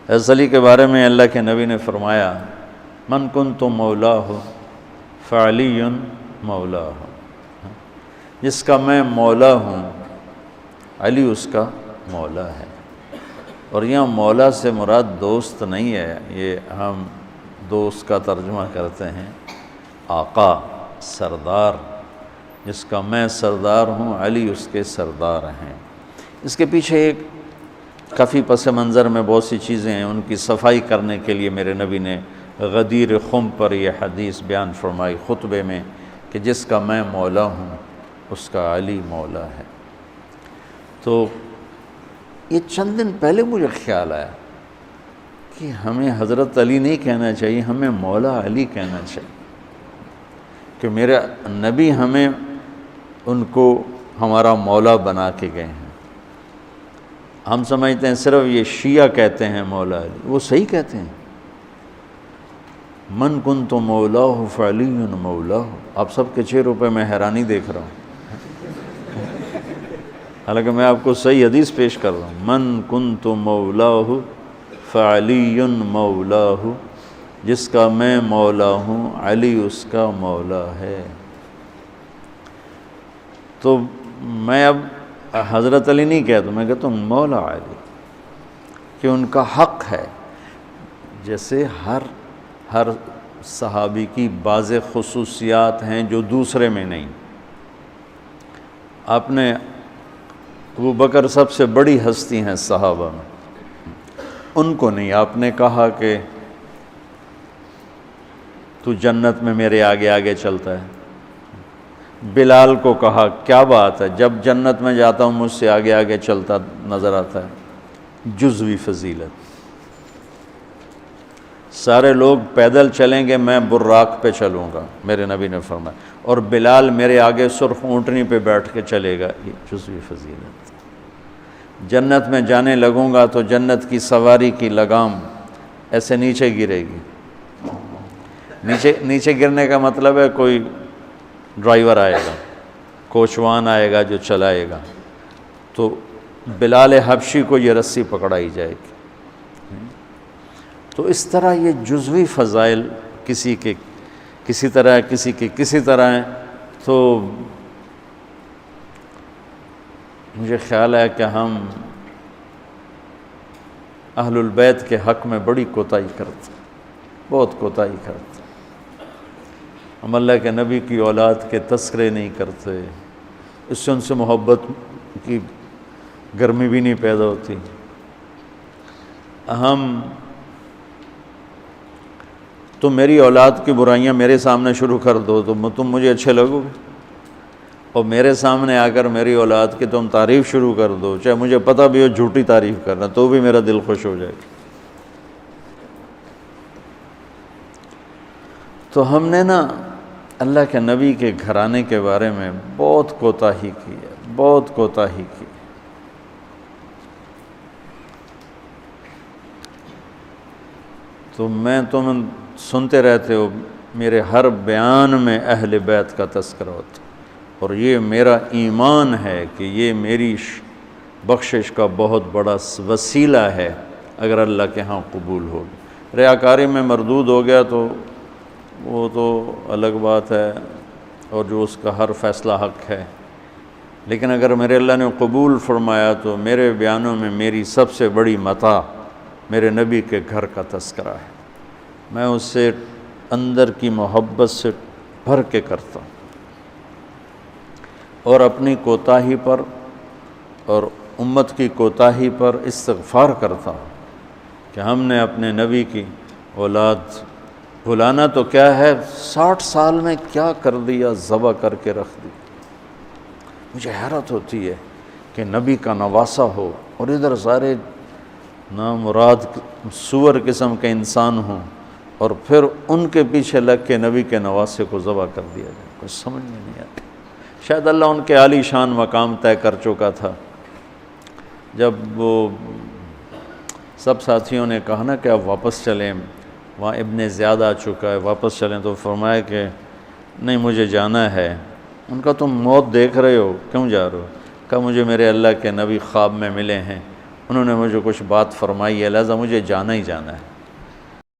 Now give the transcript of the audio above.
حضرت علی کے بارے میں اللہ کے نبی نے فرمایا من کنت مولاہ فعلی مولاہ، جس کا میں مولا ہوں علی اس کا مولا ہے۔ اور یہاں مولا سے مراد دوست نہیں ہے، یہ ہم دوست کا ترجمہ کرتے ہیں آقا، سردار، جس کا میں سردار ہوں علی اس کے سردار ہیں۔ اس کے پیچھے ایک کافی پس منظر میں بہت سی چیزیں ہیں، ان کی صفائی کرنے کے لیے میرے نبی نے غدیر خم پر یہ حدیث بیان فرمائی خطبے میں کہ جس کا میں مولا ہوں اس کا علی مولا ہے۔ تو یہ چند دن پہلے مجھے خیال آیا کہ ہمیں حضرت علی نہیں کہنا چاہیے، ہمیں مولا علی کہنا چاہیے، کہ میرے نبی ہمیں ان کو ہمارا مولا بنا کے گئے ہیں۔ ہم سمجھتے ہیں صرف یہ شیعہ کہتے ہیں مولا علی، وہ صحیح کہتے ہیں، من کنت مولاہ فعلی مولاہ۔ آپ سب کے چہروں پہ میں حیرانی دیکھ رہا ہوں، حالانکہ میں آپ کو صحیح حدیث پیش کر رہا ہوں، من کنت مولاہ فعلی مولاہ، جس کا میں مولا ہوں علی اس کا مولا ہے۔ تو میں اب حضرت علی نہیں کہتا، میں کہتا ہوں مولا علی، کہ ان کا حق ہے۔ جیسے ہر صحابی کی بعض خصوصیات ہیں جو دوسرے میں نہیں۔ آپ نے ابو بکر سب سے بڑی ہستی ہیں صحابہ میں، ان کو نہیں، آپ نے کہا کہ تو جنت میں میرے آگے آگے چلتا ہے۔ بلال کو کہا کیا بات ہے، جب جنت میں جاتا ہوں مجھ سے آگے آگے چلتا نظر آتا ہے، جزوی فضیلت۔ سارے لوگ پیدل چلیں گے، میں براق پہ چلوں گا، میرے نبی نے فرمایا، اور بلال میرے آگے سرخ اونٹنی پہ بیٹھ کے چلے گا، یہ جزوی فضیلت۔ جنت میں جانے لگوں گا تو جنت کی سواری کی لگام ایسے نیچے گرے گی۔ نیچے گرنے کا مطلب ہے کوئی ڈرائیور آئے گا، کوچوان آئے گا جو چلائے گا، تو بلال حبشی کو یہ رسی پکڑائی جائے گی۔ تو اس طرح یہ جزوی فضائل کسی کے کسی طرح، کسی کے کسی طرح ہیں۔ تو مجھے خیال ہے کہ ہم اہل البیت کے حق میں بڑی کوتاہی کرتے ہیں، بہت کوتاہی کرتے ہیں۔ ہم اللہ کے نبی کی اولاد کے تذکرے نہیں کرتے، اس سے ان سے محبت کی گرمی بھی نہیں پیدا ہوتی۔ تم میری اولاد کی برائیاں میرے سامنے شروع کر دو تو تم مجھے اچھے لگو گے، اور میرے سامنے آ کر میری اولاد کی تم تعریف شروع کر دو، چاہے مجھے پتہ بھی ہو جھوٹی تعریف کرنا، تو بھی میرا دل خوش ہو جائے گا۔ تو ہم نے نا اللہ کے نبی کے گھرانے کے بارے میں بہت کوتاہی کی ہے، بہت کوتاہی کی۔ تو تم سنتے رہتے ہو، میرے ہر بیان میں اہل بیت کا تذکرہ ہوتا، اور یہ میرا ایمان ہے کہ یہ میری بخشش کا بہت بڑا وسیلہ ہے اگر اللہ کے ہاں قبول ہوگی۔ ریاکاری میں مردود ہو گیا تو وہ تو الگ بات ہے، اور جو اس کا ہر فیصلہ حق ہے، لیکن اگر میرے اللہ نے قبول فرمایا تو میرے بیانوں میں میری سب سے بڑی متاع میرے نبی کے گھر کا تذکرہ ہے۔ میں اس سے اندر کی محبت سے بھر کے کرتا ہوں، اور اپنی کوتاہی پر اور امت کی کوتاہی پر استغفار کرتا ہوں کہ ہم نے اپنے نبی کی اولاد بھلانا تو کیا ہے، 60 سال میں کیا کر دیا، ذبح کر کے رکھ دی۔ مجھے حیرت ہوتی ہے کہ نبی کا نواسہ ہو اور ادھر سارے نامراد سور قسم کے انسان ہوں، اور پھر ان کے پیچھے لگ کے نبی کے نواسے کو ذبح کر دیا جائے، کچھ سمجھ میں نہیں آتی۔ شاید اللہ ان کے عالی شان مقام طے کر چکا تھا۔ جب وہ سب ساتھیوں نے کہا نا کہ اب واپس چلیں، وہاں ابن زیاد آ چکا ہے، واپس چلیں، تو فرمایا کہ نہیں مجھے جانا ہے۔ ان کا تم موت دیکھ رہے ہو، کیوں جا رہے ہو؟ کہا مجھے میرے اللہ کے نبی خواب میں ملے ہیں انہوں نے مجھے کچھ بات فرمائی ہے، لہذا مجھے جانا ہی جانا ہے۔